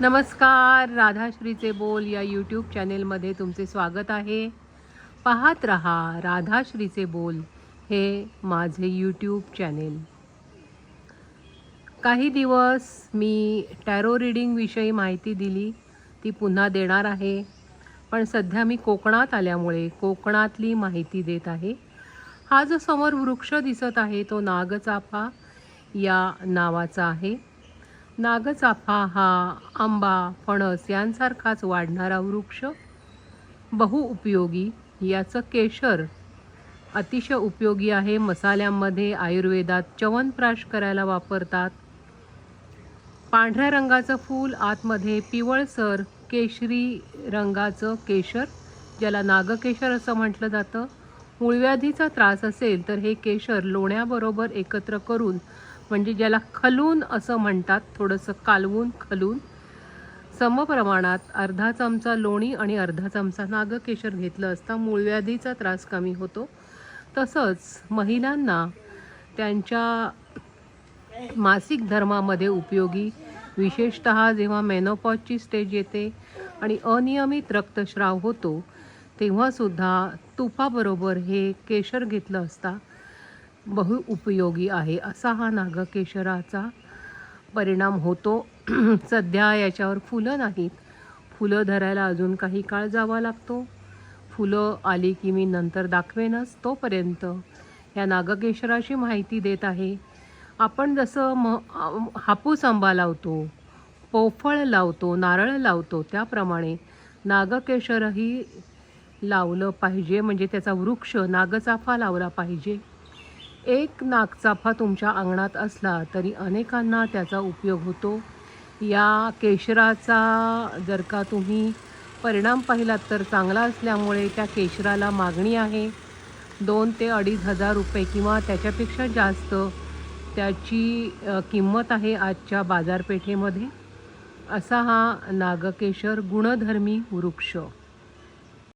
नमस्कार, राधाश्रीचे बोल या यूट्यूब चॅनेलमध्ये तुमचे स्वागत आहे. पाहत रहा राधाश्रीचे बोल हे माझे यूट्यूब चॅनेल. काही दिवस मी टॅरो रीडिंगविषयी माहिती दिली, ती पुन्हा देणार आहे. पण सध्या मी कोकणात आल्यामुळे कोकणातली माहिती देत आहे. हा जो समोर वृक्ष दिसत आहे तो नागचाफा या नावाचा आहे. नागचाफा हा आंबा, फणस यांसारखाच वाढणारा वृक्ष, बहुउपयोगी. याचं केशर अतिशय उपयोगी आहे. मसाल्यांमध्ये, आयुर्वेदात च्यवनप्राश करायला वापरतात. पांढऱ्या रंगाचं फूल, आतमध्ये पिवळसर केशरी रंगाचं केशर, ज्याला नागकेशर असं म्हटलं जातं. मूळव्याधीचा त्रास असेल तर हे केशर लोण्याबरोबर एकत्र करून, म्हणजे ज्याला खलून असं म्हणतात, थोडंसं कालवून खलून समप्रमाणात अर्धा चमचा लोणी आणि अर्धा चमचा नागकेशर घेतलं असता मूळव्याधीचा त्रास कमी होतो. तसंच महिलांना त्यांच्या मासिक धर्मामध्ये उपयोगी, विशेषतः जेव्हा मेनोपॉजची स्टेज येते आणि अनियमित रक्तस्राव होतो तेव्हासुद्धा तुपाबरोबर हे केशर घेतलं असता बहुउपयोगी आहे. असा हा नागकेशराचा परिणाम होतो. सध्या याच्यावर फुलं नाहीत. फुलं धरायला अजून काही काळ जावा लागतो. फुलं आली की मी नंतर दाखवेनच. तोपर्यंत या नागकेशराची माहिती देत आहे. आपण जसं हापूस आंबा लावतो, पोफळ लावतो, नारळ लावतो, त्याप्रमाणे नागकेशरही लावलं पाहिजे. म्हणजे त्याचा वृक्ष नागचाफा लावला पाहिजे. एक नागचाफा तुमच्या अंगणात असला तरी अनेकांना त्याचा उपयोग होतो. या केशराचा जर का तुम्ही परिणाम पाहिलात तर चांगला असल्यामुळे त्या केशराला मागणी आहे. 2,000 ते 2,500 रुपये किंवा त्याच्यापेक्षा जास्त त्याची किंमत आहे आजच्या बाजारपेठेमध्ये. असा हा नागकेशर गुणधर्मी वृक्ष.